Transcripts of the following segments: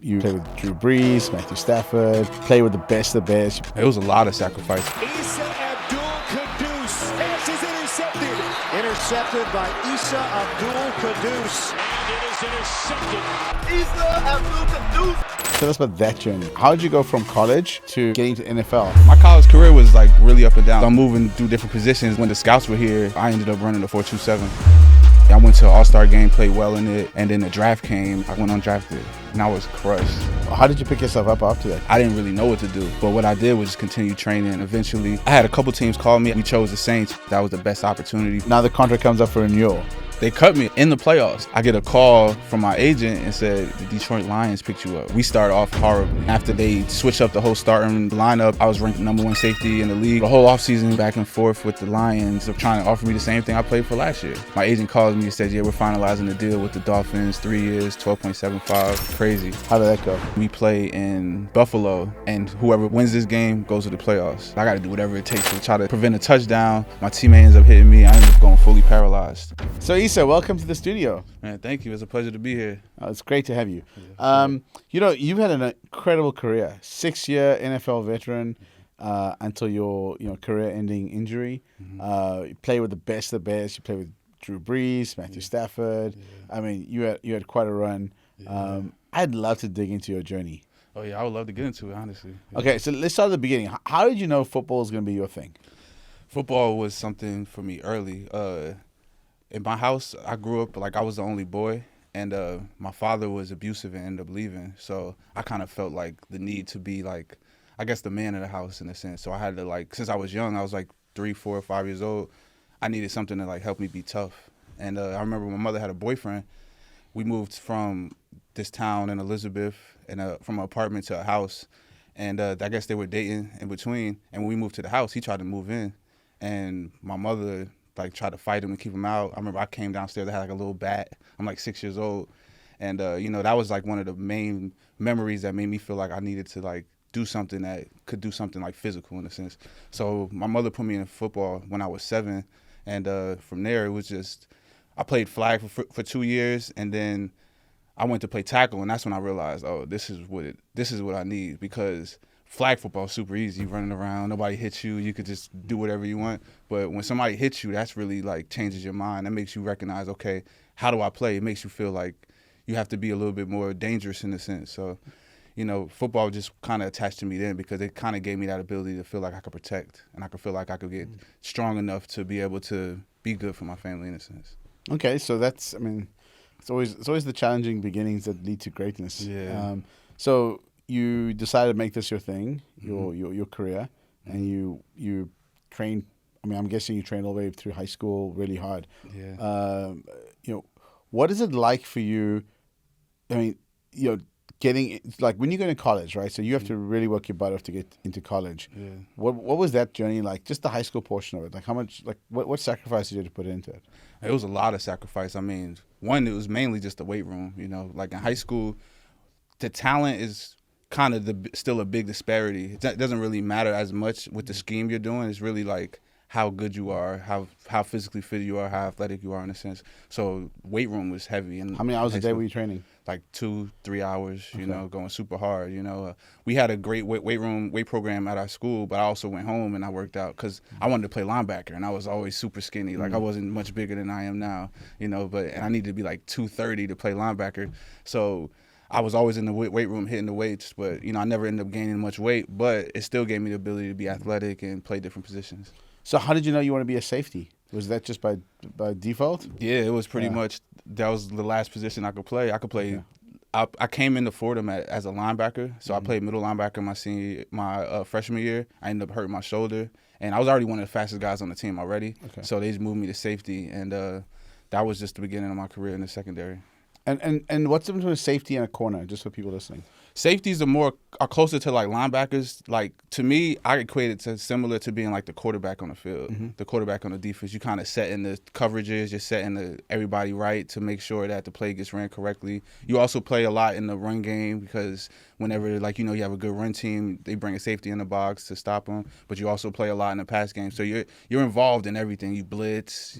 You play with Drew Brees, Matthew Stafford, play with the best of the best. It was a lot of sacrifice. Isa Abdul-Quddus. Pass is intercepted. Intercepted by Isa Abdul-Quddus. And it is intercepted. Isa Abdul-Quddus. Tell us about that journey. How did you go from college to getting to NFL? My college career was like really up and down. I'm moving through different positions. When the scouts were here, I ended up running the 4.27. I went to an all-star game, played well in it, and then the draft came. I went undrafted, and I was crushed. How did you pick yourself up after that? I didn't really know what to do, but what I did was just continue training. Eventually, I had a couple teams call me. We chose the Saints. That was the best opportunity. Now the contract comes up for renewal. They cut me in the playoffs. I get a call from my agent and said, the Detroit Lions picked you up. We started off horribly. After they switched up the whole starting lineup, I was ranked #1 safety in the league. The whole offseason back and forth with the Lions of trying to offer me the same thing I played for last year. My agent called me and said, yeah, we're finalizing the deal with the Dolphins, 3 years, 12.75. Crazy. How did that go? We play in Buffalo, and whoever wins this game goes to the playoffs. I got to do whatever it takes to try to prevent a touchdown. My teammate ends up hitting me. I ended up going fully paralyzed. So Isa, welcome to the studio. Man, thank you. It's a pleasure to be here. It's great to have you. You know, you've had an incredible career. 6-year NFL veteran until your career-ending injury. You play with the best of the best. You play with Drew Brees, Matthew Stafford. I mean, you had quite a run. I'd love to dig into your journey. Oh, yeah, I would love to get into it, honestly. Yeah. Okay, so let's start at the beginning. How did you know football was going to be your thing? Football was something for me early. In my house, I grew up like I was the only boy, and my father was abusive and ended up leaving. So I kind of felt like the need to be like, I guess, the man of the house in a sense. So I had to like, since I was young, I was like 3, 4, 5 years old, I needed something to like help me be tough. And I remember my mother had a boyfriend. We moved from this town in Elizabeth and from an apartment to a house, and I guess they were dating in between. And when we moved to the house, he tried to move in, and my mother like tried to fight him and keep him out. I remember I came downstairs, I had like a little bat. I'm like 6 years old. And, that was like one of the main memories that made me feel like I needed to like do something that could do something like physical in a sense. So my mother put me in football when I was 7. And from there, it was just, I played flag for 2 years. And then I went to play tackle. And that's when I realized, oh, this is what I need, because flag football is super easy. You're running around, nobody hits you, you could just do whatever you want. But when somebody hits you, that's really like changes your mind. That makes you recognize, okay, how do I play? It makes you feel like you have to be a little bit more dangerous in a sense. So, football just kind of attached to me then, because it kind of gave me that ability to feel like I could protect, and I could feel like I could get strong enough to be able to be good for my family in a sense. Okay, so that's, it's always the challenging beginnings that lead to greatness. Yeah. So you decided to make this your thing, your career, and you trained. I'm guessing you trained all the way through high school really hard. Yeah. What is it like for you? Getting like when you go to college, right? So you have to really work your butt off to get into college. Yeah. What was that journey like? Just the high school portion of it. Like how much? Like what sacrifice did you have to put into it? It was a lot of sacrifice. One, it was mainly just the weight room. Like in high school, the talent is kind of still a big disparity. It doesn't really matter as much with the scheme you're doing. It's really like how good you are, how physically fit you are, how athletic you are in a sense. So weight room was heavy. And how many hours a day were you training? Like 2-3 hours, going super hard. We had a great weight program at our school, but I also went home and I worked out because I wanted to play linebacker, and I was always super skinny. Like I wasn't much bigger than I am now, and I needed to be like 230 to play linebacker. So I was always in the weight room hitting the weights, but I never ended up gaining much weight, but it still gave me the ability to be athletic and play different positions. So how did you know you want to be a safety? Was that just by default? Yeah, it was pretty much, that was the last position I could play. I came into Fordham as a linebacker, so I played middle linebacker my freshman year. I ended up hurting my shoulder, and I was already one of the fastest guys on the team already. Okay. So they just moved me to safety, and that was just the beginning of my career in the secondary. And what's the difference between a safety and a corner, just for people listening? Safeties are closer to like linebackers. Like to me, I equate it to similar to being like the quarterback on the field, the quarterback on the defense. You kind of set in the coverages, you're setting everybody right to make sure that the play gets ran correctly. You also play a lot in the run game because whenever you have a good run team, they bring a safety in the box to stop them. But you also play a lot in the pass game, so you're involved in everything. You blitz,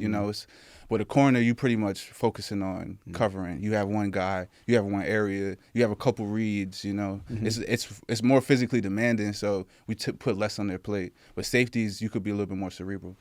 But a corner, you pretty much focusing on covering. You have one guy, you have one area, you have a couple reads. You know, it's more physically demanding, so we put less on their plate. But safeties, you could be a little bit more cerebral.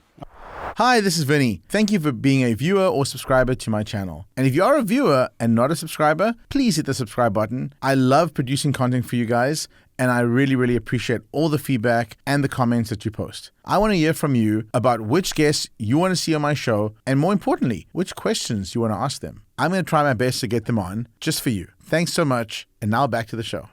Hi, this is Vinny. Thank you for being a viewer or subscriber to my channel. And if you are a viewer and not a subscriber, please hit the subscribe button. I love producing content for you guys, and I really, really appreciate all the feedback and the comments that you post. I want to hear from you about which guests you want to see on my show, and more importantly, which questions you want to ask them. I'm going to try my best to get them on just for you. Thanks so much, and now back to the show.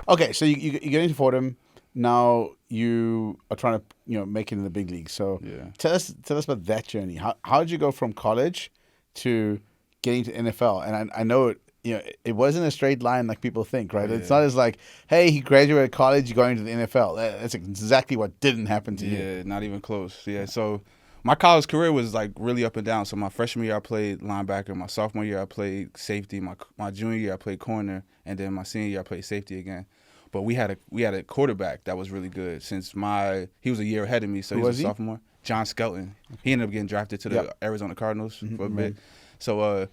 Okay, so you get into Fordham. Now you are trying to make it in the big league. So tell us about that journey. How did you go from college to getting to NFL? And I know it wasn't a straight line like people think, right? It's not as like, hey, he graduated college, you're going to the NFL. That's exactly what didn't happen to you. Yeah, not even close. Yeah, so my college career was like really up and down. So my freshman year I played linebacker. My sophomore year I played safety. My junior year I played corner, and then my senior year I played safety again. But we had a quarterback that was really good since he was a year ahead of me, so he was a sophomore. John Skelton. He ended up getting drafted to the Arizona Cardinals for a bit. So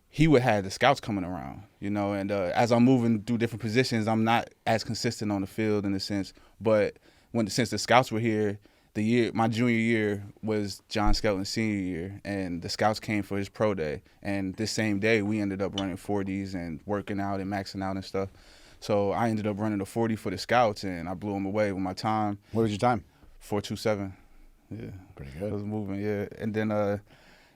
he would have the scouts coming around, and as I'm moving through different positions, I'm not as consistent on the field in a sense. But since the scouts were here, my junior year was John Skelton's senior year, and the scouts came for his pro day. And this same day, we ended up running 40s and working out and maxing out and stuff. So I ended up running a 40 for the scouts, and I blew them away with my time. What was your time? 4.27. Yeah. Pretty good. It was moving, yeah. And then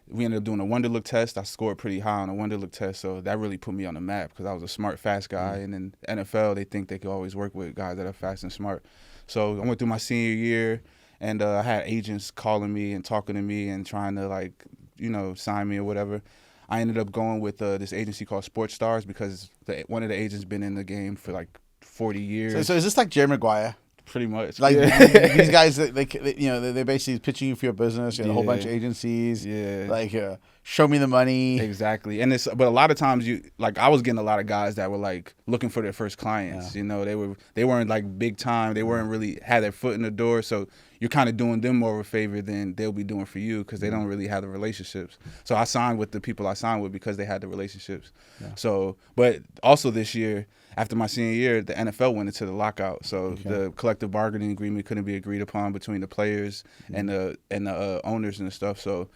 we ended up doing a Wonder Look test. I scored pretty high on a Wonder Look test, so that really put me on the map because I was a smart, fast guy. And in NFL, they think they can always work with guys that are fast and smart. So I went through my senior year, and I had agents calling me and talking to me and trying to, sign me or whatever. I ended up going with this agency called Sports Stars because one of the agents been in the game for like 40 years. So is this like Jerry Maguire? Pretty much. Like these guys, they're basically pitching you for your business. A whole bunch of agencies. Yeah. Like, show me the money. Exactly. And but a lot of times I was getting a lot of guys that were like looking for their first clients. Yeah. They weren't like big time. They weren't really had their foot in the door. So you're kind of doing them more of a favor than they'll be doing for you because they don't really have the relationships. So I signed with the people I signed with because they had the relationships. Yeah. So, but also this year, after my senior year, the NFL went into the lockout. So the collective bargaining agreement couldn't be agreed upon between the players and the owners and stuff. So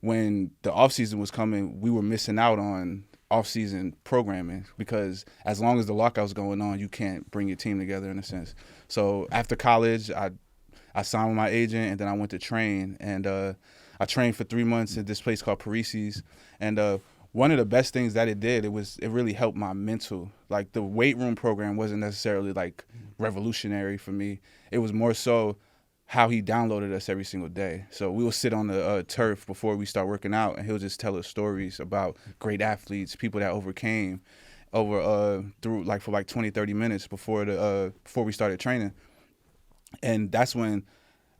when the offseason was coming, we were missing out on off-season programming because as long as the lockout's going on, you can't bring your team together in a sense. So after college, I signed with my agent, and then I went to train. And I trained for 3 months at this place called Parisi's. And one of the best things that it did, it really helped my mental. Like the weight room program wasn't necessarily like revolutionary for me. It was more so how he downloaded us every single day. So we would sit on the turf before we start working out, and he'll just tell us stories about great athletes, people that overcame through for 20, 30 minutes before we started training. And that's when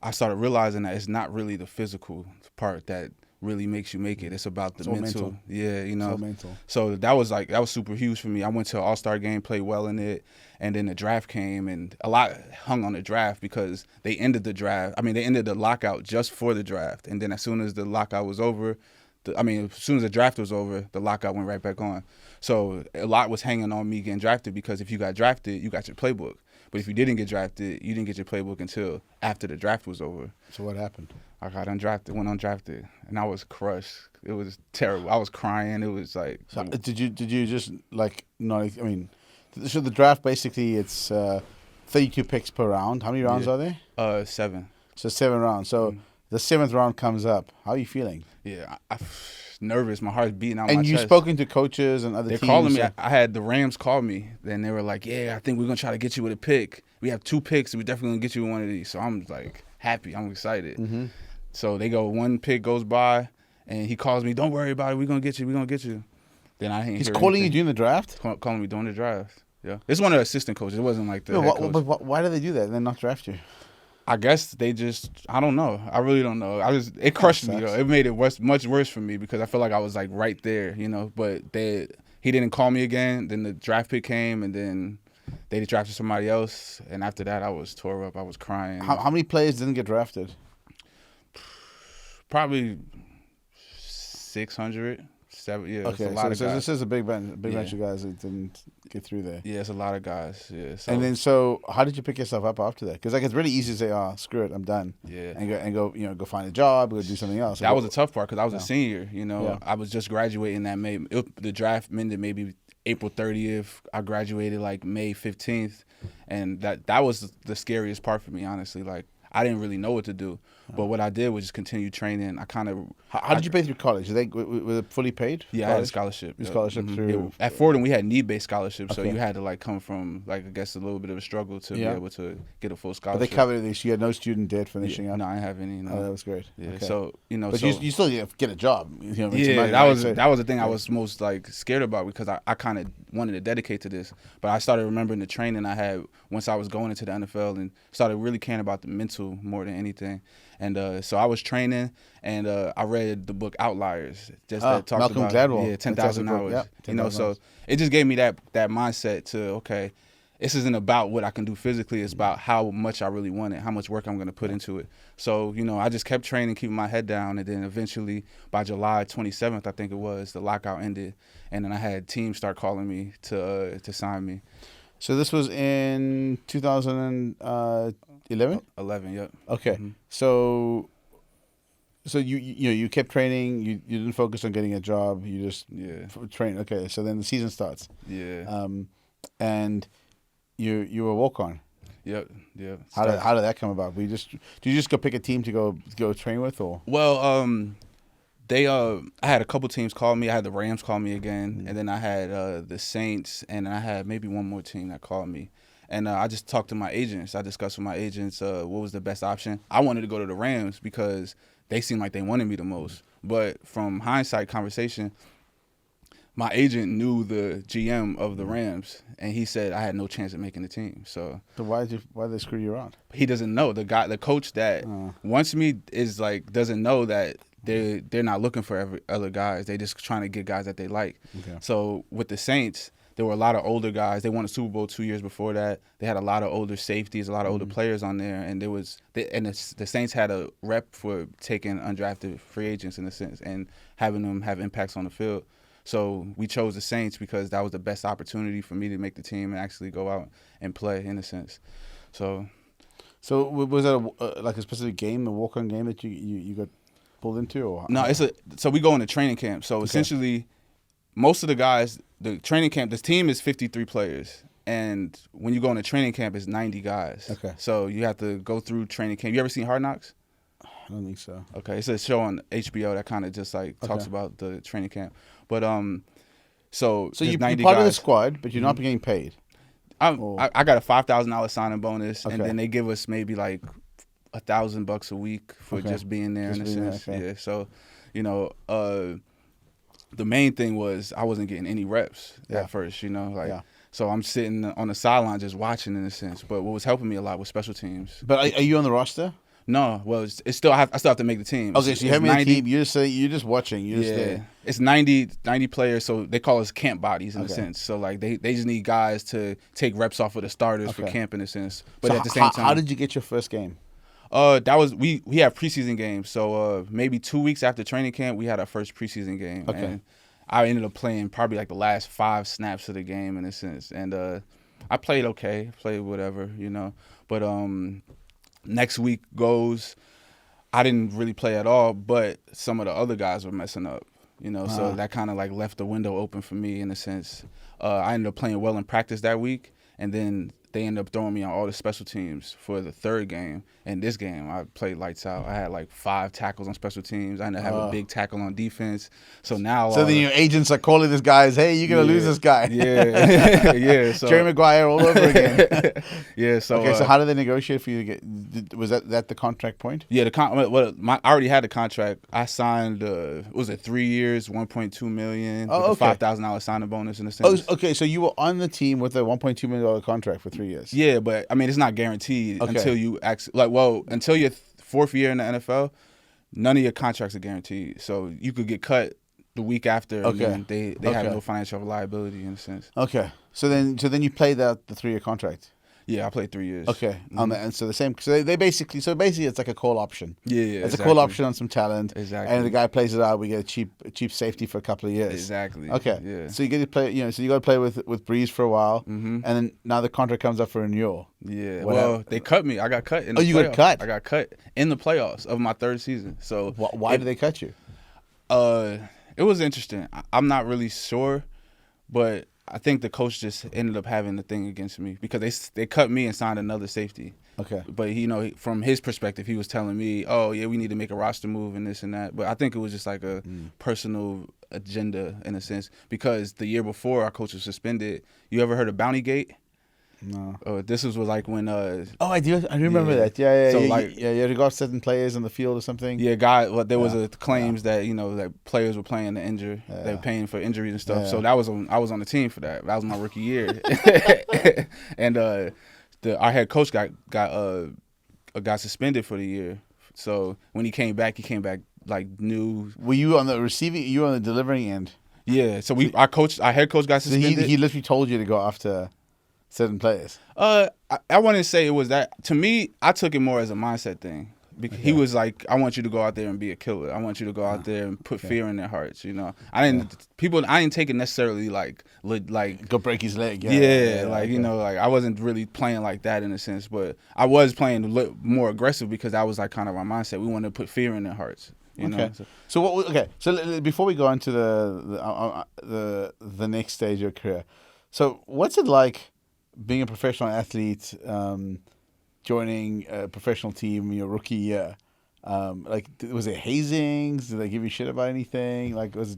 I started realizing that it's not really the physical part that really makes you make it. It's about the mental. Yeah, So mental. So that was super huge for me. I went to an all-star game, played well in it, and then the draft came, and a lot hung on the draft because they ended the draft. I mean, they ended the lockout just for the draft, and then as soon as the lockout was over, as soon as the draft was over, the lockout went right back on. So a lot was hanging on me getting drafted because if you got drafted, you got your playbook. But if you didn't get drafted, you didn't get your playbook until after the draft was over. So what happened? I got went undrafted, and I was crushed. It was terrible. I was crying. It was like. So did you just not? I mean, so the draft basically it's 32 picks per round. How many rounds are there? 7. So 7 rounds. So the 7th round comes up. How are you feeling? Yeah, I'm nervous. My heart's beating out my chest. And you've spoken to coaches and other teams. They're calling me. I had the Rams call me. Then they were like, yeah, I think we're going to try to get you with a pick. We have 2 picks. And we're definitely going to get you with one of these. So I'm like happy. I'm excited. Mm-hmm. So they go, 1 pick goes by, and he calls me, don't worry about it. We're going to get you. We're going to get you. Then I ain't He's calling you during the draft? Calling me during the draft. Yeah. It's one of the assistant coaches. It wasn't like the head coach. But why do they do that and then not draft you? I guess they just, I don't know. I really don't know. It crushed me, though. It made it much worse for me because I feel like I was like right there, But he didn't call me again. Then the draft pick came, and then they drafted somebody else. And after that, I was tore up. I was crying. How many players didn't get drafted? Probably 600, 7. Yeah, it's Okay, a lot of so guys. this is a big bunch of guys that didn't get through there. Yeah, it's a lot of guys. Yeah. So, And then, so how did you pick yourself up after that? Because like it's really easy to say, "Oh, screw it, I'm done." Yeah. And go, go find a job, go do something else. that was a tough part because I was a senior. Yeah. I was just graduating that May. The draft ended maybe April 30th. I graduated like May 15th, and that was the scariest part for me, honestly. Like I didn't really know what to do, but what I did was just continue training. I kind of. How did you pay through college? Was it fully paid? Yeah, I had a scholarship. Your scholarship through. At Fordham, we had need-based scholarships, so Okay. you had to like come from like I guess a little bit of a struggle to be able to get a full But scholarship. they covered it. So you had no student debt finishing up. No, I didn't have any. No. Oh, that was great. Yeah, Okay. so But you still get a job. Make some Yeah, money, that right? was So- that was the thing I was most like scared about because I kind of wanted to dedicate to this, but I started remembering the training I had once I was going into the NFL and started really caring about the mental more than anything. And so I was training, and I read the book Outliers, just that talked Malcolm about Gladwell. 10,000 hours. Yeah, 10,000 so hours. it just gave me that mindset to okay, this isn't about what I can do physically. It's about how much I really want it, how much work I'm going to put into it. So, I just kept training, keeping my head down. And then eventually by July 27th, I think it was, the lockout ended. And then I had teams start calling me to sign me. So this was in 2011? 11, yep. Okay. Mhm. So you kept training. You didn't focus on getting a job. You just Yeah. trained. Okay. So then the season starts. Yeah. And you were a walk on. Yep. How did that come about? Did you just go pick a team to go train with, or? Well, I had a couple teams call me. I had the Rams call me again, and then I had the Saints, and then I had maybe one more team that called me. And I just talked to my agents. I discussed with my agents what was the best option. I wanted to go to the Rams because they seemed like they wanted me the most. But from hindsight conversation, my agent knew the GM of the Rams, and he said I had no chance of making the team. So why did they screw you around? he doesn't know. The coach that wants me is like doesn't know that they're not looking for other guys. They just trying to get guys that they like. Okay. So with the Saints, there were a lot of older guys. They won a Super Bowl 2 years before that. They had a lot of older safeties, a lot of older players on there, and the Saints had a rep for taking undrafted free agents in a sense and having them have impacts on the field. So we chose the Saints because that was the best opportunity for me to make the team and actually go out and play in a sense. So was that like a specific game, the walk-on game that you got pulled into, or no, so we go into training camp. So essentially, most of the guys, the training camp, this team is 53 players, and when you go into training camp, it's 90 guys. Okay. So you have to go through training camp. You ever seen Hard Knocks? I don't think so. Okay, it's a show on HBO that kind of just like talks about the training camp. But so you're 90 part of the guys. squad, but you're not getting paid. I got a $5,000 signing bonus, and Okay. then they give us maybe like $1,000 a week for Okay. just being there Just in a being there, sense. okay. Yeah. So, the main thing was I wasn't getting any reps at first. So I'm sitting on the sideline just watching in a sense. But what was helping me a lot was special teams. But are you on the roster? No, well, it's still I still have to make the team. Okay, so you have me on the team. You're just watching. You're just Yeah, there. it's 90 players, so they call us camp bodies in a Okay. sense. So like they just need guys to take reps off of the starters for Okay. camp in a sense. But So at the same time, how did you get your first game? that was we have preseason games. So maybe 2 weeks after training camp, we had our first preseason game. Okay. And I ended up playing probably like the last 5 snaps of the game in a sense, and I played okay, played whatever, But next week goes. I didn't really play at all, but some of the other guys were messing up, so that kind of like left the window open for me in a sense. I ended up playing well in practice that week, and then they ended up throwing me on all the special teams for the third game. And this game, I played lights out. I had like 5 tackles on special teams. I ended up having a big tackle on defense. So now, So then your agents are calling these guys, "Hey, you're gonna lose this guy." Yeah, yeah. So Jerry Maguire all over again. yeah. So Okay, so how did they negotiate for you to get? Was that the contract point? Yeah, I already had the contract. I signed. Was it 3 years, $1.2 million, with okay. a $5,000 signing bonus in a Oh, sense. okay. So you were on the team with a $1.2 million contract for 3 years. Yeah, but I mean, it's not guaranteed Okay. until you until your 4th year in the NFL, none of your contracts are guaranteed. So you could get cut the week after. Okay. And they have Okay. no financial liability in a sense. Okay. So then you played out the 3-year contract. Yeah, I played 3 years. Okay, and so the same. So they basically, it's like a call option. Yeah, it's exactly. a call option on some talent. Exactly. And the guy plays it out. We get a cheap safety for a couple of years. Exactly. Okay. Yeah. So you get to play. So you got to play with Breeze for a while, and then now the contract comes up for renewal. Yeah. What well, happened? they cut me. I got cut in the you playoffs. got cut? I got cut in the playoffs of my third season. So Why did they cut you? It was interesting. I'm not really sure, but I think the coach just ended up having the thing against me because they cut me and signed another safety. Okay. But from his perspective, he was telling me, "Oh yeah, we need to make a roster move and this and that." But I think it was just like a personal agenda in a sense because the year before our coach was suspended. You ever heard of Bounty Gate? No. This was like when. I do. I remember that. Yeah. So you got certain players on the field or something. Yeah, there was claims that that players were playing to injure. They were paying for injuries and stuff. So I was on the team for that. That was my rookie year, and our head coach got suspended for the year. So when he came back like new. Were you on the receiving? You were on the delivering end. Yeah. So our head coach got suspended. So he literally told you to go after certain players. I wouldn't say it was that. To me, I took it more as a mindset thing. He was like, "I want you to go out there and be a killer. I want you to go out there and put fear in their hearts." I didn't take it necessarily like Go break his leg. I wasn't really playing like that in a sense, but I was playing more aggressive because that was like kind of our mindset. We wanted to put fear in their hearts. Okay. So before we go into the next stage of your career, so what's it like being a professional athlete, joining a professional team in your rookie year? Was it hazings? Did they give you shit about anything? Was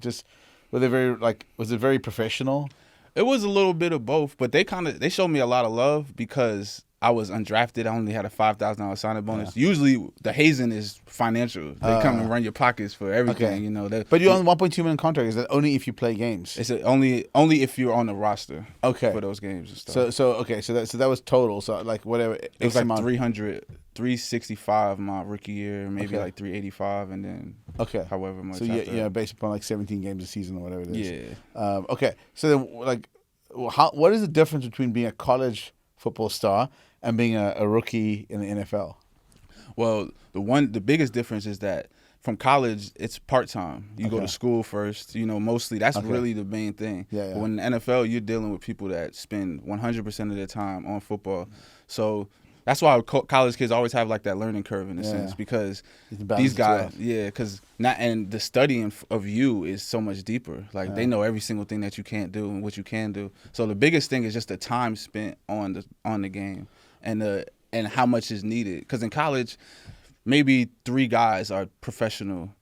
it very professional? It was a little bit of both, but they showed me a lot of love because I was undrafted. I only had a $5,000 signing bonus. Yeah. Usually, the hazing is financial. They come and run your pockets for everything. Okay. But you're on a $1.2 million contract. Is that only if you play games? It's only if you're on the roster. Okay. For those games and stuff. So that was total. So whatever. It was like 365 my rookie year, maybe like 385, and then however much. So based upon like 17 games a season or whatever it is. Yeah. Okay. So then, what is the difference between being a college football star and being a rookie in the NFL? Well, the biggest difference is that from college, it's part-time. You go to school first, mostly. That's really the main thing. Yeah. But when in the NFL, you're dealing with people that spend 100% of their time on football. So that's why college kids always have like that learning curve in a sense because these guys, and the studying of you is so much deeper. Like they know every single thing that you can't do and what you can do. So the biggest thing is just the time spent on the game and how much is needed. Because in college, maybe 3 guys are professional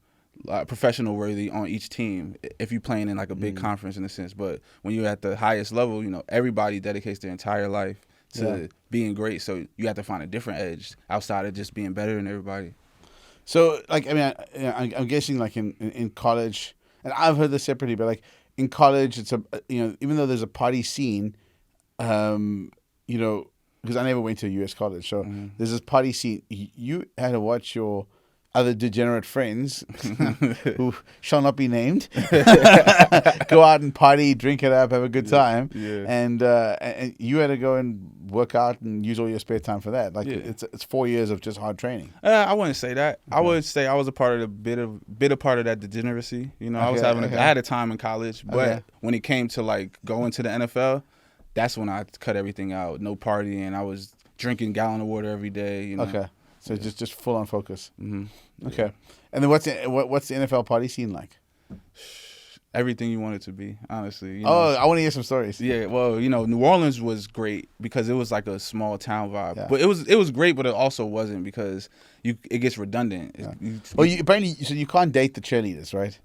worthy on each team if you're playing in like a big conference in a sense. But when you're at the highest level, everybody dedicates their entire life to being great. So you have to find a different edge outside of just being better than everybody. So, I'm guessing like in college, and I've heard this separately, but like in college, it's even though there's a party scene, because I never went to a U.S. college, so there's this party scene. You had to watch your other degenerate friends, who shall not be named, go out and party, drink it up, have a good time, and you had to go and work out and use all your spare time for that. It's 4 years of just hard training. I wouldn't say that. Okay. I would say I was a part of a part of that degeneracy. I had a time in college, but when it came to like going to the NFL, that's when I cut everything out. No partying. I was drinking a gallon of water every day. Okay. So just full on focus. Mm-hmm. Okay. And then what's the NFL party scene like? Everything you want it to be, honestly. I want to hear some stories. Yeah, well, New Orleans was great because it was like a small town vibe. Yeah. But it was great, but it also wasn't because it gets redundant. Yeah. Apparently, so you can't date the cheerleaders, right?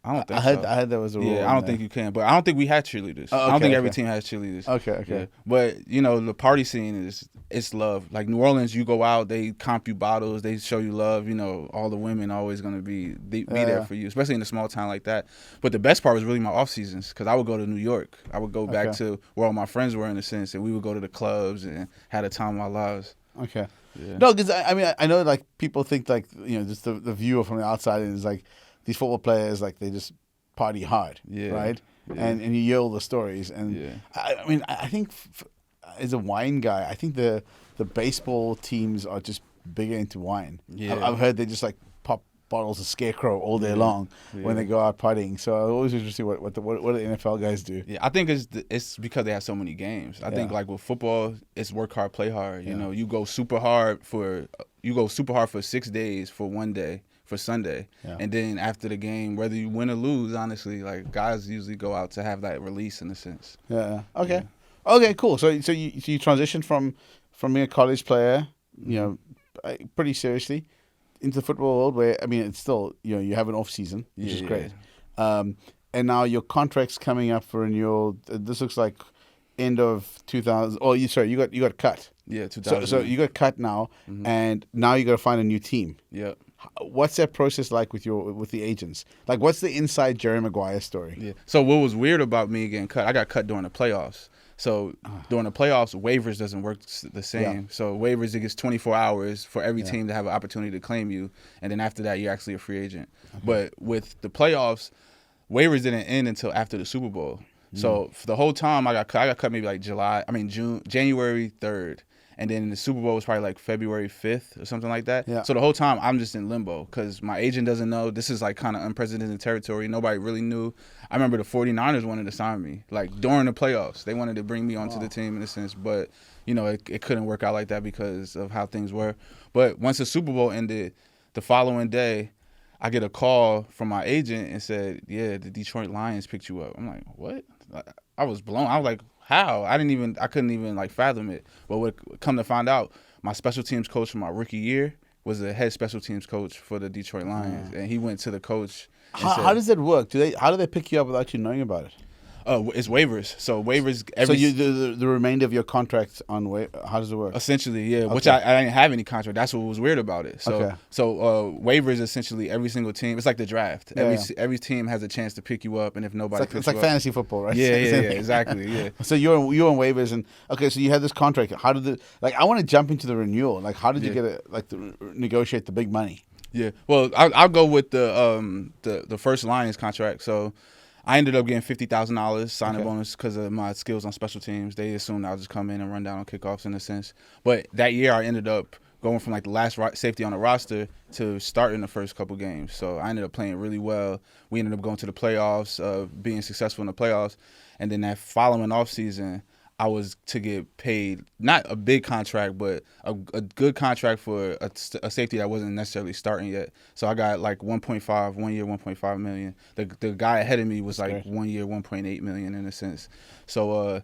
I don't think so. I heard there was a rule. Yeah, I don't think you can. But I don't think we had cheerleaders. I don't think every team has cheerleaders. Okay. Yeah. But, the party scene it's love. Like New Orleans, you go out, they comp you bottles, they show you love. All the women are always going to be there for you, especially in a small town like that. But the best part was really my off seasons because I would go to New York. I would go back to where all my friends were in a sense, and we would go to the clubs and had a time of our lives. Okay. Yeah. No, because I know like people think like, just the viewer from the outside is like, these football players, like, they just party hard, right? Yeah. And you hear all the stories. And, I think as a wine guy, I think the baseball teams are just bigger into wine. Yeah. I've heard they just like pop bottles of Scarecrow all day long when they go out partying. So I'm always interested to see what the NFL guys do. Yeah, I think it's because they have so many games. I think like with football, it's work hard, play hard. You know, you go super hard for 6 days for one day for Sunday, and then after the game, whether you win or lose, honestly, like guys usually go out to have that release in a sense. Yeah. Okay. Yeah. Okay. Cool. So you transitioned from being a college player, you know, pretty seriously, into the football world, where I mean, it's still, you know, you have an off season, which is great. And now your contract's coming up for renewal. This looks like end of 2000. Oh, you got cut. Yeah, 2000. So you got cut now, and now you got to find a new team. Yeah. What's that process like with the agents? Like, what's the inside Jerry Maguire story? Yeah. So what was weird about me getting cut? I got cut during the playoffs. So during the playoffs, waivers doesn't work the same. Yeah. So waivers, it gets 24 hours for every team to have an opportunity to claim you, and then after that, you're actually a free agent. Okay. But with the playoffs, waivers didn't end until after the Super Bowl. So for the whole time, I got cut maybe like January 3rd. And then the Super Bowl was probably like February 5th or something like that. Yeah. So the whole time I'm just in limbo because my agent doesn't know. This is like kind of unprecedented territory. Nobody really knew. I remember the 49ers wanted to sign me like during the playoffs. They wanted to bring me onto the team in a sense, but you know it couldn't work out like that because of how things were. But once the Super Bowl ended, the following day, I get a call from my agent and said, "Yeah, the Detroit Lions picked you up." I'm like, "What?" I was blown. I was like, how? I couldn't even like fathom it. But what come to find out, my special teams coach for my rookie year was the head special teams coach for the Detroit Lions, and he went to the coach. How does that work? How do they pick you up without you knowing about it? It's waivers. So waivers. So the remainder of your contract's on how does it work? Essentially, yeah. Okay. Which I didn't have any contract. That's what was weird about it. So waivers essentially every single team. It's like the draft. Every team has a chance to pick you up, and if nobody, it's like fantasy football, right? Yeah, exactly. Yeah. So you're on waivers, and so you had this contract. How did I want to jump into the renewal. Like, how did you get to negotiate the big money? Yeah. Well, I'll go with the first Lions contract. So I ended up getting $50,000 signing bonus because of my skills on special teams. They assumed I'll just come in and run down on kickoffs in a sense. But that year I ended up going from like the last safety on the roster to starting the first couple games. So I ended up playing really well. We ended up going to the playoffs, being successful in the playoffs. And then that following offseason, I was to get paid, not a big contract, but a good contract for a safety that wasn't necessarily starting yet. So I got like 1 year, $1.5 million. The guy ahead of me was like 1 year, $1.8 million in a sense. So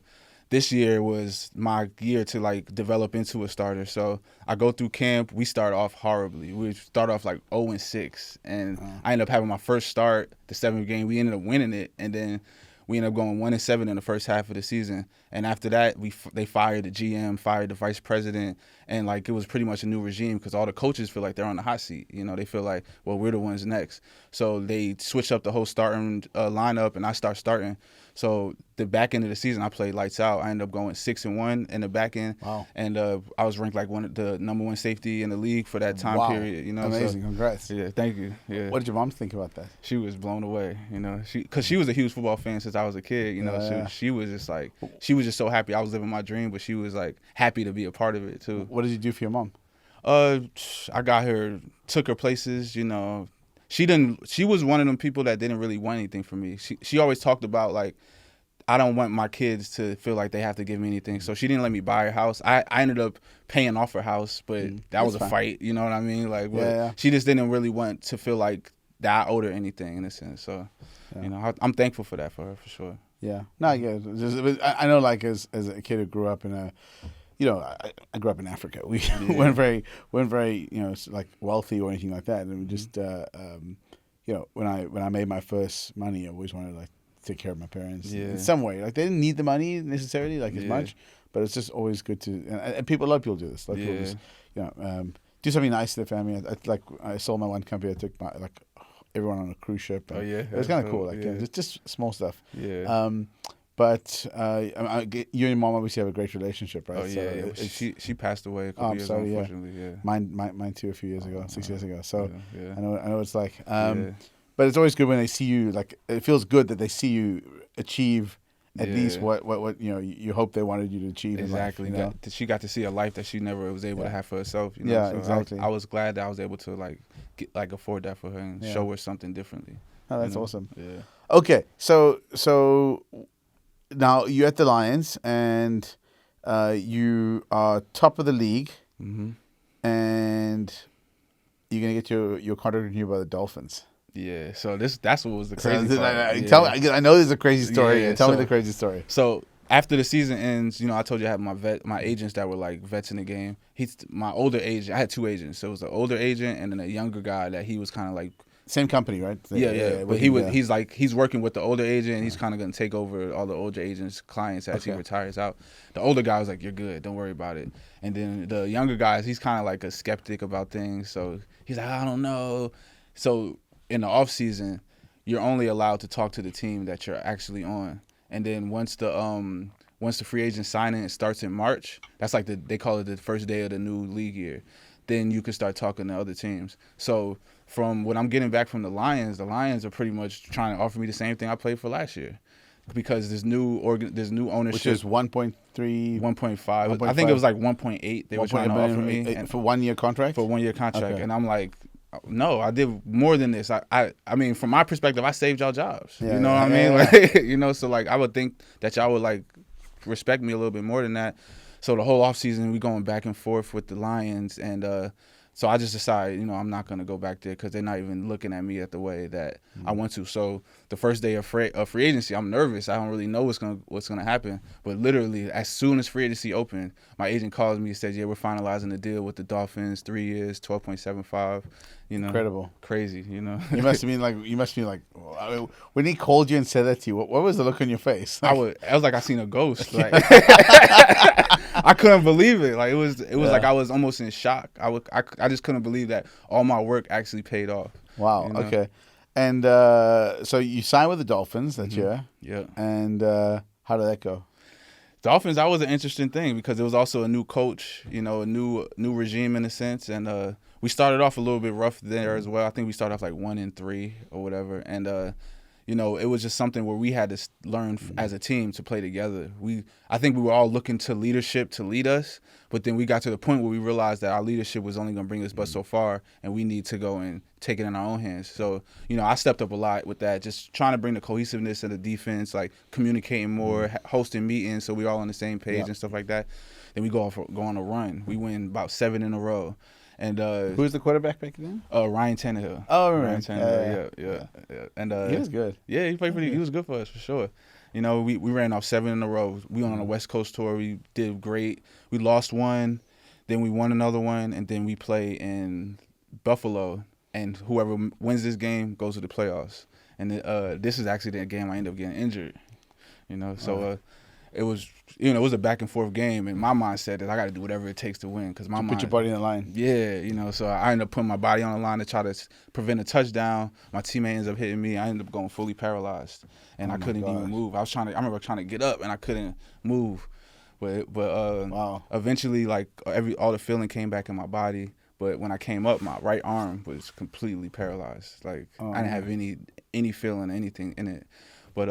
this year was my year to like develop into a starter. So I go through camp. We start off horribly. We start off like 0-6, and I ended up having my first start, the 7th game. We ended up winning it, and then we ended up going 1-7 in the first half of the season. And after that, they fired the GM, fired the vice president, and like it was pretty much a new regime because all the coaches feel like they're on the hot seat. You know, they feel like, well, we're the ones next. So they switched up the whole starting lineup, and I start starting. So the back end of the season, I played lights out. I ended up going 6-1 in the back end. Wow. And I was ranked like the number 1 safety in the league for that time period. You know, amazing. So, congrats. Yeah, thank you. Yeah. What did your mom think about that? She was blown away. You know, because she was a huge football fan since I was a kid. You know, she was just like, she was just so happy I was living my dream, but she was like happy to be a part of it too. What did you do for your mom? I got her, took her places. You know, she was one of them people that didn't really want anything from me. She always talked about like, I don't want my kids to feel like they have to give me anything. So she didn't let me buy her house. I ended up paying off her house, but that was a fight. You know what I mean? Like, she just didn't really want to feel like that I owed her anything in a sense. So, you know, I'm thankful for that for her for sure. Yeah. No, yeah. I know, like, as a kid who grew up in a, you know, I grew up in Africa. We weren't very, you know, like wealthy or anything like that. And we just, you know, when I made my first money, I always wanted to like take care of my parents in some way. Like they didn't need the money necessarily, like as much, but it's just always good to. And a lot of people do this. Like people just, you know, do something nice to their family. I sold my one company. I took my everyone on a cruise ship. Oh yeah, it was kind of cool. Like just small stuff. Yeah. But you and your mom obviously have a great relationship, right? Oh yeah, so she passed away a couple years ago, unfortunately. Yeah. Mine too, a few years ago, 6 years ago. So yeah. I know it's like, but it's always good when they see you. Like it feels good that they see you achieve at least what you hope they wanted you to achieve. Exactly. In life, She got to see a life that she never was able to have for herself. Yeah, so exactly. I was glad that I was able to afford that for her and show her something differently. Oh, that's awesome. Yeah. Okay, so now you're at the Lions and you are top of the league, and you're gonna get your contract renewed by the Dolphins. Yeah, so that's what was the crazy part. I know there's a crazy story. Yeah, tell me the crazy story. So after the season ends, I told you I had my agents that were like vets in the game. My older agent. I had two agents. So it was an older agent and then a younger guy that he was kind of like same company, right? Yeah. But he's working with the older agent and he's kind of gonna take over all the older agents' clients as he retires out. The older guy was like, "You're good, don't worry about it." And then the younger guys, he's kind of like a skeptic about things. So he's like, "I don't know." So in the off season, you're only allowed to talk to the team that you're actually on. And then once the free agent signing starts in March, that's like they call it the first day of the new league year. Then you can start talking to other teams. So from what I'm getting back from the Lions are pretty much trying to offer me the same thing I played for last year, because there's new ownership, which is 1.3, 1.5. I think it was like 1.8. They were trying to offer me for 1 year contract. For 1 year contract, and I'm like, no, I did more than this. I mean, from my perspective, I saved y'all jobs. You know what I mean? Like, so like I would think that y'all would like respect me a little bit more than that. So the whole offseason, we going back and forth with the Lions, and so I just decided, I'm not going to go back there because they're not even looking at me at the way that I want to. So the first day of free agency, I'm nervous. I don't really know what's gonna happen. But literally, as soon as free agency opened, my agent calls me and says, "Yeah, we're finalizing the deal with the Dolphins, 3 years, 12.75." Incredible, crazy. You must have been like, when he called you and said that to you, what was the look on your face? I was like I seen a ghost. Like I couldn't believe it. Like it was like I was almost in shock. I just couldn't believe that all my work actually paid off. Wow. Okay. And so you signed with the Dolphins that year. Yeah. And how did that go? Dolphins, that was an interesting thing because it was also a new coach, a new regime in a sense, and we started off a little bit rough there as well. I think we started off like 1-3 or whatever, and it was just something where we had to learn as a team to play together. I think we were all looking to leadership to lead us, but then we got to the point where we realized that our leadership was only going to bring us but so far, and we need to go and take it in our own hands. So, I stepped up a lot with that, just trying to bring the cohesiveness of the defense, like communicating more, hosting meetings so we're all on the same page and stuff like that. Then we go on a run. We win about 7 in a row. And who's the quarterback back then? Ryan Tannehill. Oh, Ryan Tannehill. Yeah. And he was good. Yeah, he played pretty. He was good for us for sure. We ran off 7 in a row. We went on a West Coast tour. We did great. We lost one, then we won another one, and then we play in Buffalo. And whoever wins this game goes to the playoffs. And this is actually the game I ended up getting injured. So. It was, it was a back and forth game, and my mindset is I got to do whatever it takes to win because put your body on the line. Yeah, so I ended up putting my body on the line to try to prevent a touchdown. My teammate ends up hitting me. I ended up going fully paralyzed, and I couldn't even move. I remember trying to get up, and I couldn't move. But wow. Eventually, like all the feeling came back in my body. But when I came up, my right arm was completely paralyzed. Like I didn't have any feeling, anything in it. But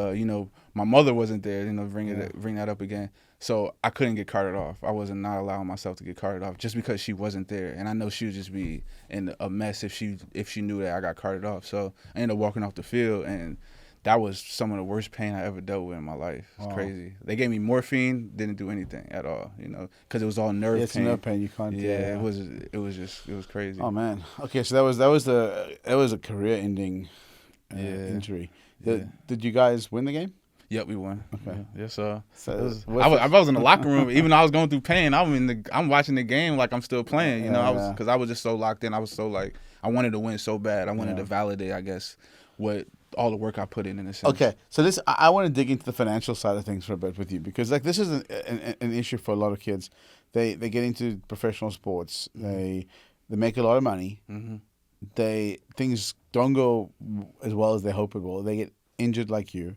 my mother wasn't there. Bring that up again. So I couldn't get carted off. I wasn't not allowing myself to get carted off just because she wasn't there, and I know she would just be in a mess if she knew that I got carted off. So I ended up walking off the field, and that was some of the worst pain I ever dealt with in my life. It's crazy. They gave me morphine, didn't do anything at all. Because it was all nerve pain. It's nerve pain. You can't. Yeah, it was crazy. Oh man. Okay, so that was a career-ending injury. Did you guys win the game? Yep, we won. Okay. Yes, I was in the locker room. Even though I was going through pain, I'm watching the game like I'm still playing. Because I was just so locked in. I was so like I wanted to win so bad. I wanted to validate, I guess, what all the work I put in a sense. Okay, so I want to dig into the financial side of things for a bit with you because like this is an issue for a lot of kids. They get into professional sports. They make a lot of money. Mm-hmm. Things don't go as well as they hope it will. They get injured like you,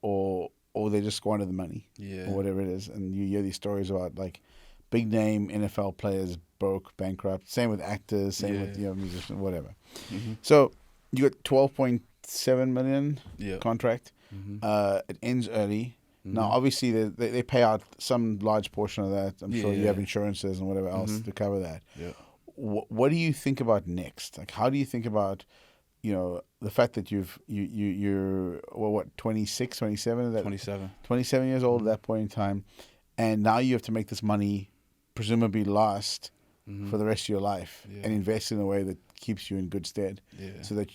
or they just squander the money, or whatever it is. And you hear these stories about like big name NFL players broke, bankrupt. Same with actors, same with musicians, whatever. Mm-hmm. So you got $12.7 million contract. It ends early. Now, obviously, they pay out some large portion of that. I'm sure you have insurances and whatever else to cover that. Yeah. What do you think about next? Like, how do you think about, the fact that you're 26, 27? 27. 27 years old at that point in time, and now you have to make this money, presumably last for the rest of your life, and invest in a way that keeps you in good stead, so that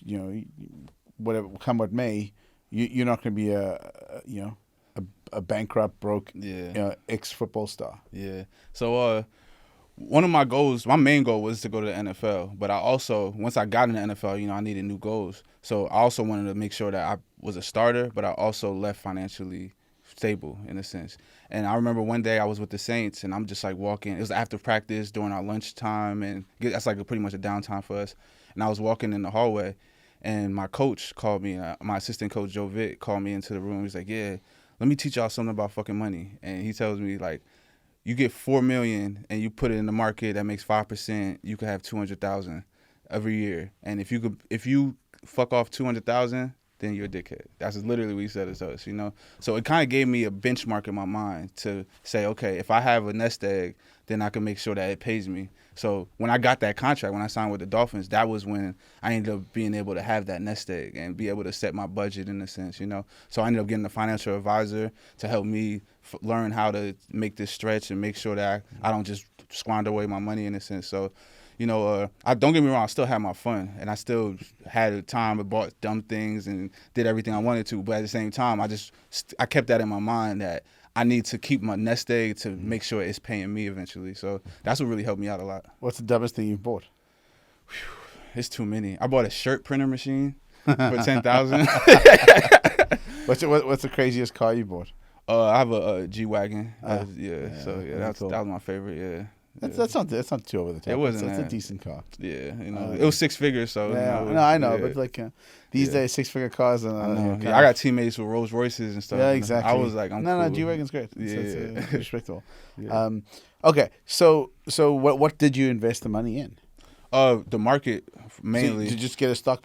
whatever come what may, you're not going to be a bankrupt, broke, ex-football star. Yeah. So one of my main goal was to go to the NFL. But I also, once I got in the NFL, I needed new goals. So I also wanted to make sure that I was a starter, but I also left financially stable in a sense. And I remember one day I was with the Saints, and I'm just like walking. It was after practice during our lunchtime, and that's like pretty much a downtime for us. And I was walking in the hallway, and my coach called me. My assistant coach, Joe Vitt, called me into the room. He's like, "Yeah, let me teach y'all something about fucking money." And he tells me, like, you get $4 million and you put it in the market that makes 5%, you could have 200,000 every year. And if you fuck off 200,000, then you're a dickhead. That's literally what he said to us, So it kind of gave me a benchmark in my mind to say, okay, if I have a nest egg, then I can make sure that it pays me. So when I got that contract, when I signed with the Dolphins, that was when I ended up being able to have that nest egg and be able to set my budget in a sense, So I ended up getting a financial advisor to help me learn how to make this stretch and make sure that I don't just squander away my money in a sense. So, I don't get me wrong, I still had my fun, and I still had a time and bought dumb things and did everything I wanted to. But at the same time, I kept that in my mind that I need to keep my nest egg to make sure it's paying me eventually. So that's what really helped me out a lot. What's the dumbest thing you've bought? It's too many. I bought a shirt printer machine for $10,000. What's the craziest car you bought? I have a G-Wagon. That was my favorite. Yeah. That's not too over the top. It wasn't. That's a decent car. Yeah, it was 6 figures. So I know, but like these days, 6-figure cars. And I got teammates with Rolls Royces and stuff. Yeah, exactly. I was like, I'm cool. G-Wagon's great. It's respectable. Yeah. Okay, so what did you invest the money in? The market mainly. Did you just get a stock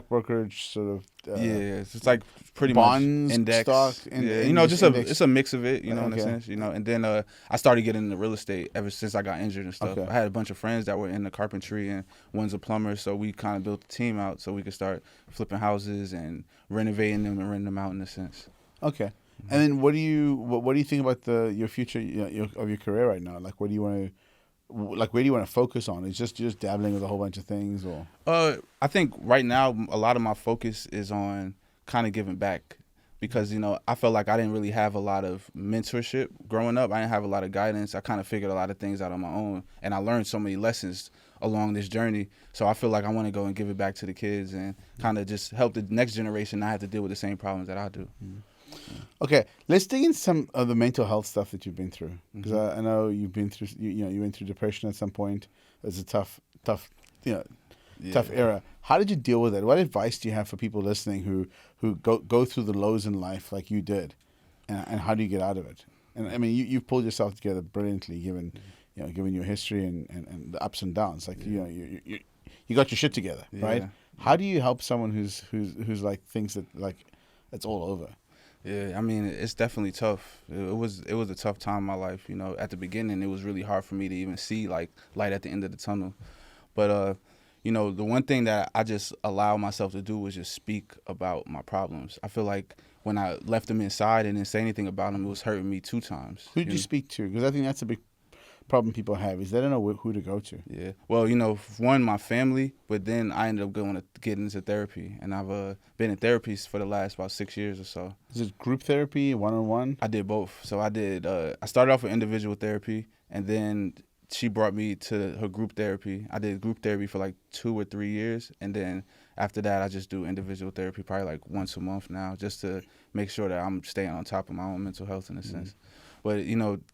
brokerage sort of? It's like pretty bonds, much index. Stock, it's a mix of it, in a sense, And then I started getting into real estate ever since I got injured and stuff. Okay. I had a bunch of friends that were in the carpentry, and one's a plumber, so we kind of built a team out so we could start flipping houses and renovating them and renting them out in a sense. Okay. And then what do you think about your future of your career right now? Like, where do you want to focus on? Is just dabbling with a whole bunch of things, or? I think right now a lot of my focus is on kind of giving back, because I felt like I didn't really have a lot of mentorship growing up. I didn't have a lot of guidance. I kind of figured a lot of things out on my own, and I learned so many lessons along this journey. So I feel like I want to go and give it back to the kids and kind of just help the next generation not have to deal with the same problems that I do. Okay, let's dig in some of the mental health stuff that you've been through, because I know you've been through. You went through depression at some point. It's a tough era. How did you deal with it? What advice do you have for people listening who go through the lows in life like you did, and how do you get out of it? And I mean, you've pulled yourself together brilliantly, given your history and the ups and downs. Like you got your shit together, right? How do you help someone who's like thinks that like it's all over? Yeah, I mean, it's definitely tough. It was a tough time in my life. At the beginning, it was really hard for me to even see like light at the end of the tunnel. But the one thing that I just allowed myself to do was just speak about my problems. I feel like when I left them inside and didn't say anything about them, it was hurting me 2 times. Who did you speak to? Because I think that's a big problem people have, is they don't know who to go to. Yeah. Well, one, my family, but then I ended up going to get into therapy, and I've been in therapy for the last about 6 years or so. Is it group therapy, one-on-one? I did both. So I started off with individual therapy, and then she brought me to her group therapy. I did group therapy for like 2 or 3 years, and then after that, I just do individual therapy probably like once a month now, just to make sure that I'm staying on top of my own mental health in a sense. But,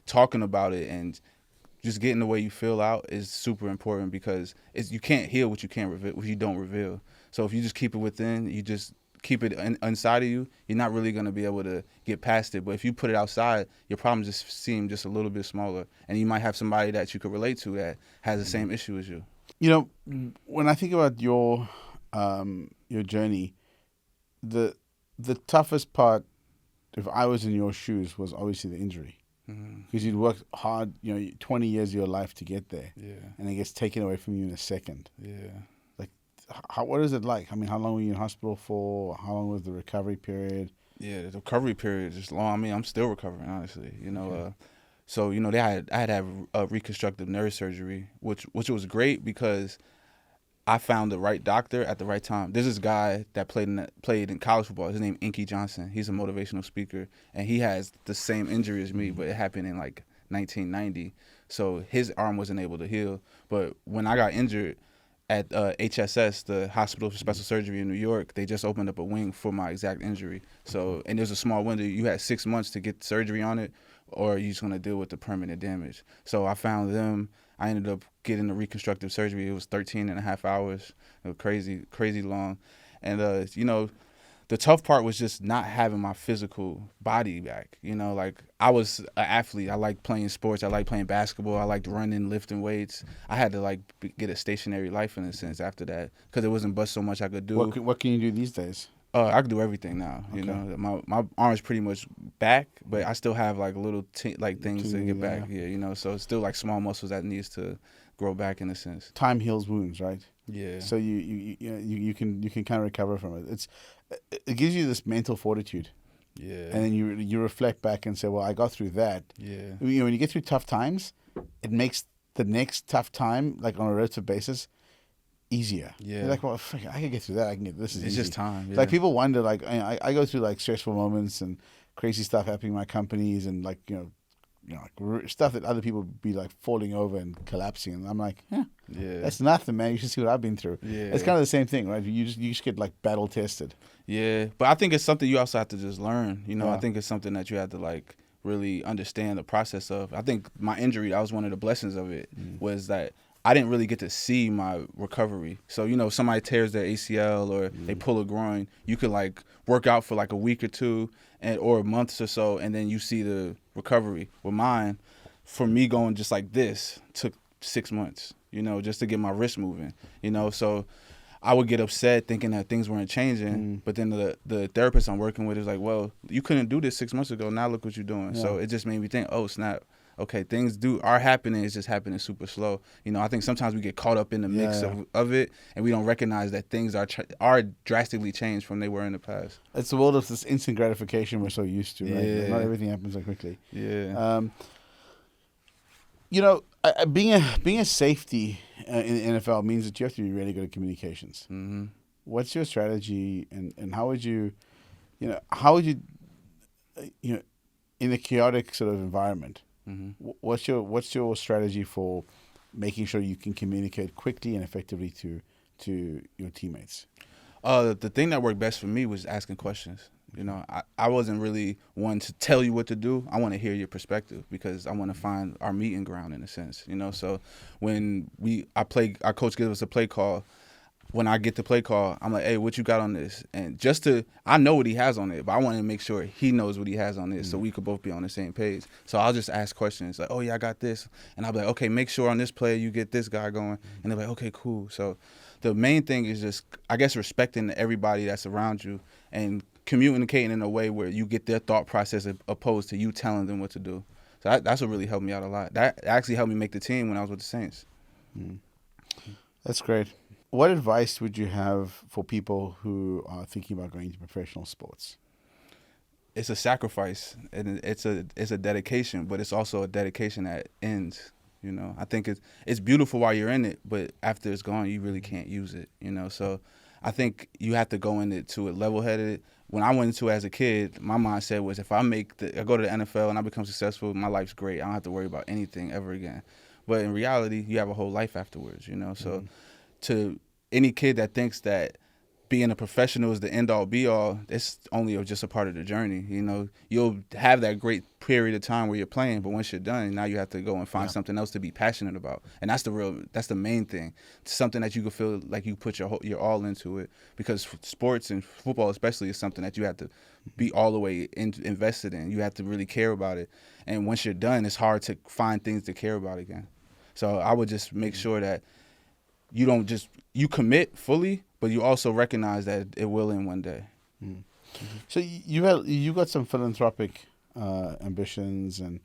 talking about it and just getting the way you feel out is super important, because you can't heal what you don't reveal. So if you just keep it within, you just keep it inside of you, you're not really going to be able to get past it. But if you put it outside, your problems just seem just a little bit smaller, and you might have somebody that you could relate to that has the same issue as you. When I think about your journey, the toughest part, if I was in your shoes, was obviously the injury. Because you'd worked hard, 20 years of your life to get there. Yeah. And it gets taken away from you in a second. Yeah. Like, what is it like? I mean, how long were you in hospital for? How long was the recovery period? Yeah, the recovery period is long. I mean, I'm still recovering, honestly. Okay. So I had to have a reconstructive nerve surgery, which was great because I found the right doctor at the right time. There's this guy that played in college football. His name Inky Johnson. He's a motivational speaker, and he has the same injury as me, but it happened in like 1990. So his arm wasn't able to heal. But when I got injured at HSS, the Hospital for Special Surgery in New York, they just opened up a wing for my exact injury. So, and there's a small window. You had 6 months to get surgery on it, or you're just going to deal with the permanent damage. So I found them. I ended up getting the reconstructive surgery. It was 13 and a half hours. It was crazy long. And, the tough part was just not having my physical body back. Like I was an athlete. I liked playing sports. I liked playing basketball. I liked running, lifting weights. I had to get a stationary life in a sense after that because it wasn't but so much I could do. What can you do these days? I can do everything now. Okay. My arm's pretty much back, but I still have little things to get back. Yeah, so it's still small muscles that needs to grow back in a sense. Time heals wounds, right? Yeah. So you can kind of recover from it. It gives you this mental fortitude. Yeah. And then you reflect back and say, well, I got through that. Yeah. When you get through tough times, it makes the next tough time, on a relative basis, easier. Yeah. You're like, well, I can get through that. I can get this. Is It's easy. just time. Yeah. People wonder, I go through stressful moments and crazy stuff happening in my companies and stuff that other people be falling over and collapsing, and I'm like, yeah, that's nothing, man. You should see what I've been through. Yeah. It's kind of the same thing, right? You just get battle tested. Yeah, but I think it's something you also have to just learn. Yeah. I think it's something that you have to really understand the process of. I think my injury, that was one of the blessings of it, was that I didn't really get to see my recovery. So, somebody tears their ACL or they pull a groin, you could work out for a week or two or a month or so, and then you see the recovery. With mine, for me going just like this, took 6 months, just to get my wrist moving, So I would get upset thinking that things weren't changing, but then the therapist I'm working with is like, well, you couldn't do this 6 months ago. Now look what you're doing. Yeah. So it just made me think, oh, snap. Okay, things are happening. It's just happening super slow. I think sometimes we get caught up in the mix of it, and we don't recognize that things are drastically changed from they were in the past. It's the world of this instant gratification we're so used to, right? Yeah. Not everything happens so quickly. Yeah. Being a safety in the NFL means that you have to be really good at communications. Mm-hmm. What's your strategy, and how would you, in a chaotic sort of environment? Mm-hmm. What's your strategy for making sure you can communicate quickly and effectively to your teammates? The thing that worked best for me was asking questions. I wasn't really one to tell you what to do. I want to hear your perspective because I want to find our meeting ground in a sense. So when our coach gives us a play call, when I get the play call, I'm like, hey, what you got on this? And I know what he has on it, but I want to make sure he knows what he has on this so we could both be on the same page. So I'll just ask questions like, oh, yeah, I got this. And I'll be like, okay, make sure on this play you get this guy going. And they're like, okay, cool. So the main thing is just, I guess, respecting everybody that's around you and communicating in a way where you get their thought process opposed to you telling them what to do. So that's what really helped me out a lot. That actually helped me make the team when I was with the Saints. That's great. What advice would you have for people who are thinking about going into professional sports? It's a sacrifice and it's a dedication, but it's also a dedication that ends. I think it's beautiful while you're in it, but after it's gone, you really can't use it. So I think you have to go into it level-headed. When I went into it as a kid, my mindset was if I go to the NFL and I become successful, my life's great. I don't have to worry about anything ever again. But in reality, you have a whole life afterwards. So to any kid that thinks that being a professional is the end-all, be-all, it's only just a part of the journey. You'll have that great period of time where you're playing, but once you're done, now you have to go and find something else to be passionate about. And that's the main thing. It's something that you can feel like you put your all into it, because sports and football especially is something that you have to be all the way invested in. You have to really care about it. And once you're done, it's hard to find things to care about again. So I would just make sure that you commit fully, but you also recognize that it will end one day. So you got some philanthropic ambitions, and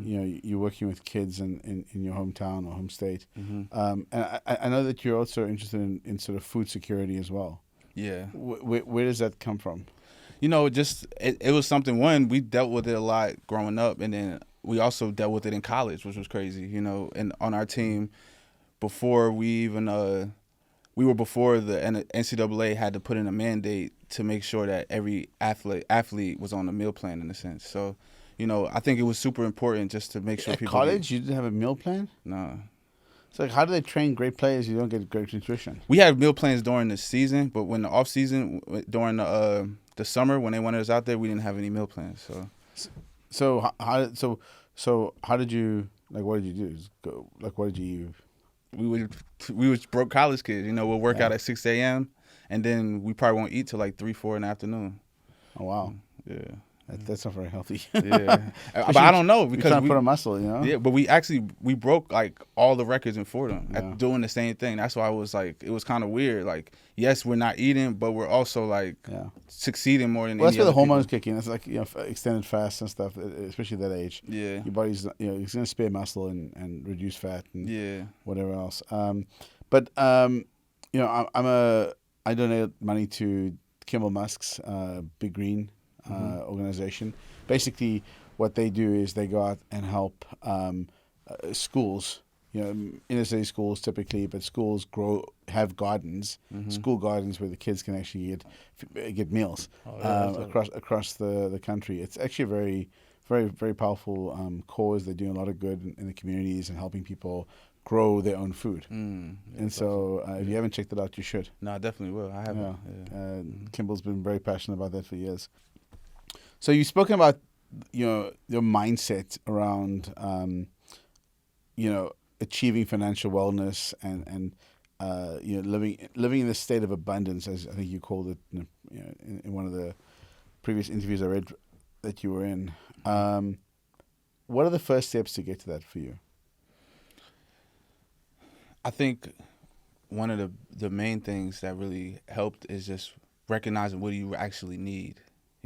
you're working with kids in your hometown or home state. And I know that you're also interested in sort of food security as well. Yeah. Where does that come from? It was something, one, we dealt with it a lot growing up, and then we also dealt with it in college, which was crazy, and on our team, before we even before the NCAA had to put in a mandate to make sure that every athlete was on a meal plan, in a sense. So, I think it was super important just to make sure At people. College, you didn't have a meal plan? No. It's like, how do they train great players? You don't get great nutrition. We had meal plans during the season, but when the off season, during the summer, when they wanted us out there, we didn't have any meal plans. So how did you, like, what did you do? What did you? We was broke college kids. We'll work out at 6 a.m. and then we probably won't eat till like 3, 4 in the afternoon. Oh wow. Yeah. That's not very healthy. Yeah, but I don't know, because you're trying to put a muscle, Yeah, but we broke like all the records in Fordham at doing the same thing. That's why it was kind of weird. Like, yes, we're not eating, but we're also like succeeding more than. Well, that's any where the other hormones people. kick in. It's like extended fast and stuff, especially at that age. Yeah, your body's it's going to spare muscle and reduce fat and whatever else. I donate money to Kimball Musk's Big Green organization. Basically, what they do is they go out and help schools, inner city schools typically, but schools have gardens, school gardens where the kids can actually get meals across the country. It's actually a very, very, very powerful cause. They're doing a lot of good in the communities and helping people grow their own food. And so if you haven't checked it out, you should. No, I definitely will. I haven't. Yeah. Kimball's been very passionate about that for years. So you've spoken about your mindset around achieving financial wellness and living in this state of abundance, as I think you called it in one of the previous interviews I read that you were in. What are the first steps to get to that for you? I think one of the main things that really helped is just recognizing what do you actually need.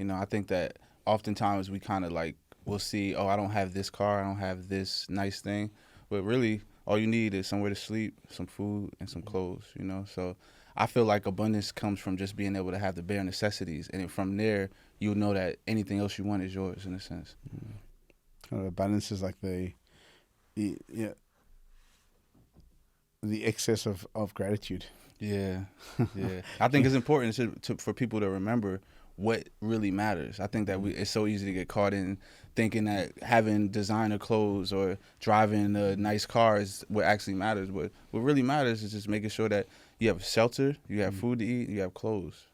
I think that oftentimes we kind of like, we'll see, I don't have this car, I don't have this nice thing. But really, all you need is somewhere to sleep, some food, and some clothes, So I feel like abundance comes from just being able to have the bare necessities. And then from there, you'll know that anything else you want is yours, in a sense. Kind of abundance is like the excess of gratitude. Yeah. I think it's important for people to remember what really matters. I think that it's so easy to get caught in thinking that having designer clothes or driving a nice car is what actually matters. But what really matters is just making sure that you have shelter, you have food to eat, you have clothes,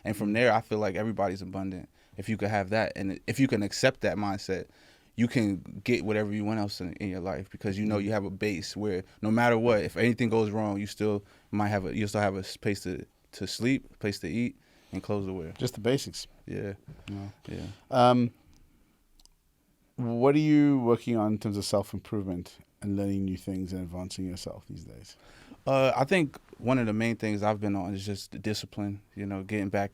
And from there, I feel like everybody's abundant. If you could have that, and if you can accept that mindset, you can get whatever you want else in your life, because you have a base where no matter what, if anything goes wrong, you still have a place to sleep, a place to eat, and clothes to wear. Just the basics. Yeah. What are you working on in terms of self-improvement and learning new things and advancing yourself these days? I think one of the main things I've been on is just the discipline, getting back.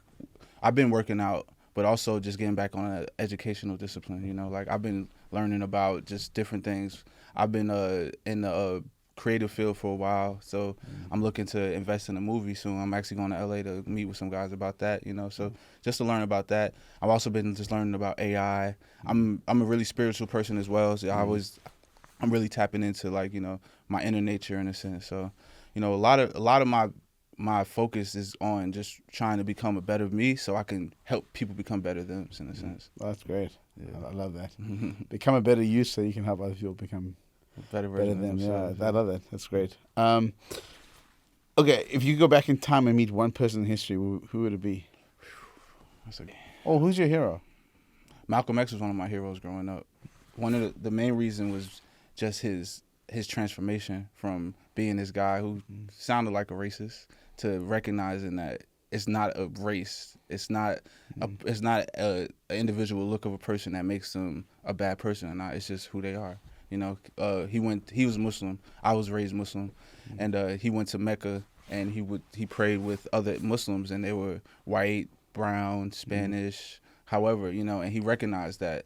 I've been working out, but also just getting back on an educational discipline, like I've been learning about just different things. I've been in the creative field for a while, so I'm looking to invest in a movie soon. I'm actually going to LA to meet with some guys about that, so just to learn about that. I've also been just learning about AI. I'm a really spiritual person as well, so I'm really tapping into like, my inner nature in a sense. So, a lot of my focus is on just trying to become a better me so I can help people become better them in a sense. Well, that's great. Yeah. I love that. Become a better you so you can help other people become better than them. Yeah, I love that. That's great. Okay, if you go back in time and meet one person in history, who would it be? Who's your hero? Malcolm X was one of my heroes growing up. One of the main reason was just his transformation from being this guy who sounded like a racist to recognizing that it's not a race. It's not a individual look of a person that makes them a bad person or not. It's just who they are. He was Muslim. I was raised Muslim, and he went to Mecca and he prayed with other Muslims, and they were white, brown, Spanish, however, and he recognized that,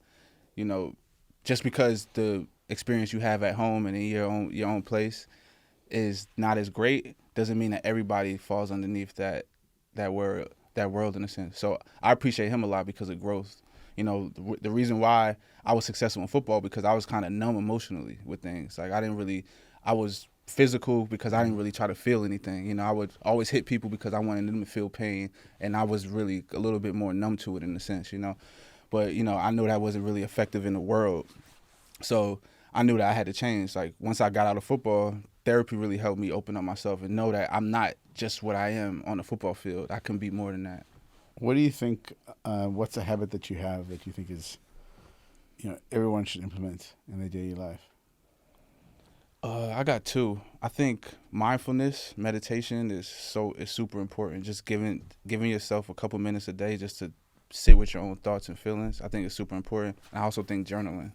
just because the experience you have at home and in your own place is not as great doesn't mean that everybody falls underneath that world in a sense. So I appreciate him a lot because of growth. The reason why I was successful in football because I was kind of numb emotionally with things. Like I was physical because I didn't really try to feel anything. I would always hit people because I wanted them to feel pain, and I was really a little bit more numb to it in a sense, But, I knew that wasn't really effective in the world. So I knew that I had to change. Like, once I got out of football, therapy really helped me open up myself and know that I'm not just what I am on the football field. I can be more than that. What do you think, what's a habit that you have that you think is, everyone should implement in their daily life? I got two. I think mindfulness, meditation is super important. Just giving yourself a couple minutes a day just to sit with your own thoughts and feelings, I think it's super important. And I also think journaling.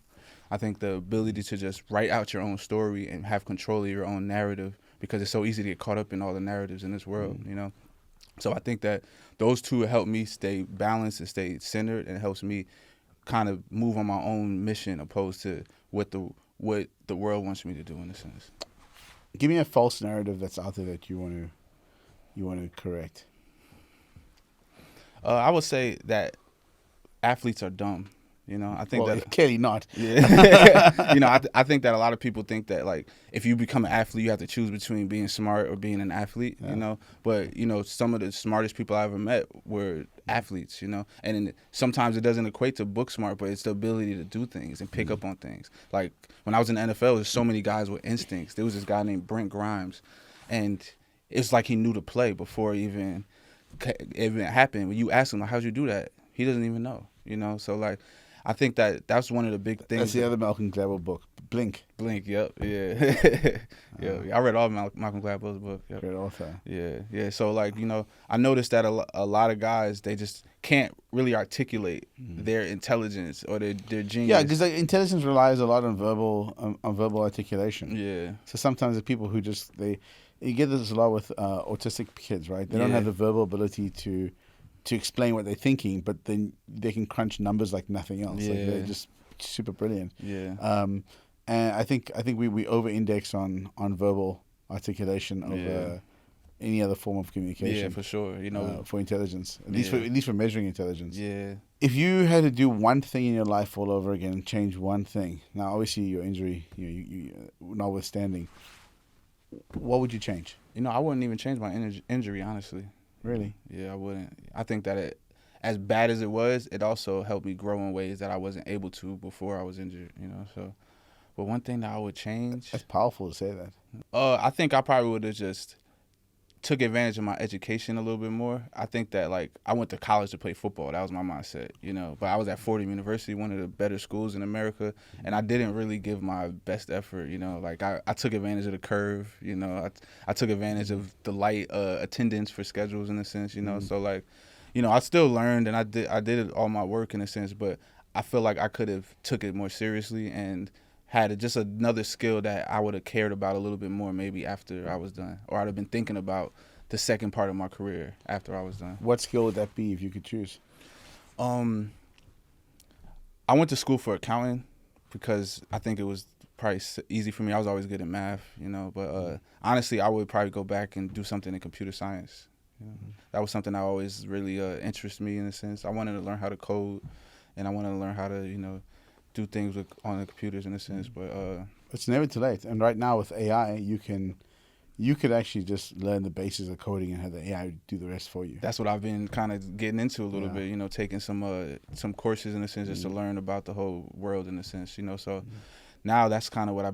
I think the ability to just write out your own story and have control of your own narrative, because it's so easy to get caught up in all the narratives in this world, So I think that those two help me stay balanced and stay centered, and it helps me kind of move on my own mission opposed to what the world wants me to do in a sense. Give me a false narrative that's out there that you want to correct. I would say that athletes are dumb. I think that clearly not. Yeah. I think that a lot of people think that, like, if you become an athlete, you have to choose between being smart or being an athlete. Yeah. But some of the smartest people I ever met were athletes. And sometimes it doesn't equate to book smart, but it's the ability to do things and pick up on things. Like when I was in the NFL, there's so many guys with instincts. There was this guy named Brent Grimes, and it's like he knew the play before it even happened. When you ask him, like, how'd you do that? He doesn't even know. So like. I think that's one of the big things. That's the other Malcolm Gladwell book, Blink. Yep, yeah. I read all of Malcolm Gladwell's book. Yep. Great author. Yeah. So, like, I noticed that a lot of guys, they just can't really articulate their intelligence or their genius. Yeah, because intelligence relies a lot on verbal articulation. Yeah. So sometimes the people who you get this a lot with autistic kids, right? They don't have the verbal ability to explain what they're thinking, but then they can crunch numbers like nothing else. Yeah. Like they're just super brilliant. Yeah. And I think we over-index on verbal articulation over any other form of communication. Yeah, for sure. For intelligence, at least for measuring intelligence. Yeah. If you had to do one thing in your life all over again and change one thing, now obviously your injury, you notwithstanding, what would you change? I wouldn't even change my injury, honestly. Really? Yeah, I wouldn't. I think that as bad as it was, it also helped me grow in ways that I wasn't able to before I was injured, So, but one thing that I would change. That's powerful to say that. I think I probably would have just took advantage of my education a little bit more. I think that, like, I went to college to play football. That was my mindset, But I was at Fordham University, one of the better schools in America, and I didn't really give my best effort, Like, I took advantage of the curve, I took advantage of the light attendance for schedules in a sense, So, like, I still learned and I did all my work in a sense, but I feel like I could have took it more seriously and had just another skill that I would have cared about a little bit more maybe after I was done, or I'd have been thinking about the second part of my career after I was done. What skill would that be if you could choose? I went to school for accounting because I think it was probably easy for me. I was always good at math, but honestly, I would probably go back and do something in computer science. That was something that always really interested me in a sense. I wanted to learn how to code, and I wanted to learn how to, do things on the computers in a sense, but it's never too late. And right now with AI, you could actually just learn the basis of coding and have the AI do the rest for you. That's what I've been kind of getting into a little bit, taking some courses in a sense just to learn about the whole world in a sense, So now that's kind of what I've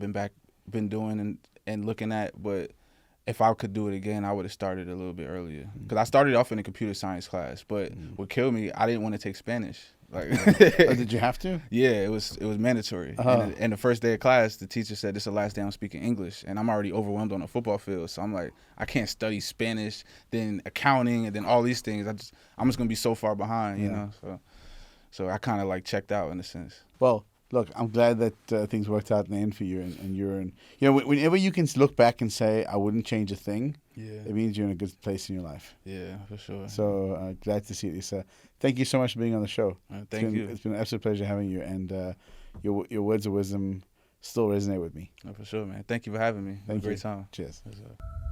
been doing and looking at. But if I could do it again, I would have started a little bit earlier because I started off in a computer science class. But what killed me, I didn't want to take Spanish. Like, did you have to? Yeah, it was mandatory. Uh-huh. And the first day of class, the teacher said, "This is the last day I'm speaking English," and I'm already overwhelmed on the football field. So I'm like, I can't study Spanish, then accounting, and then all these things. I'm just gonna be so far behind, So I kind of like checked out in a sense. Well, look, I'm glad that things worked out in the end for you, and you're in. You know, whenever you can look back and say, "I wouldn't change a thing," it means you're in a good place in your life. Yeah, for sure. So glad to see it, Isa. Thank you so much for being on the show. Thank you. It's been an absolute pleasure having you, and your words of wisdom still resonate with me. For sure, man. Thank you for having me. Thank you. Great time. Cheers. Yes, sir.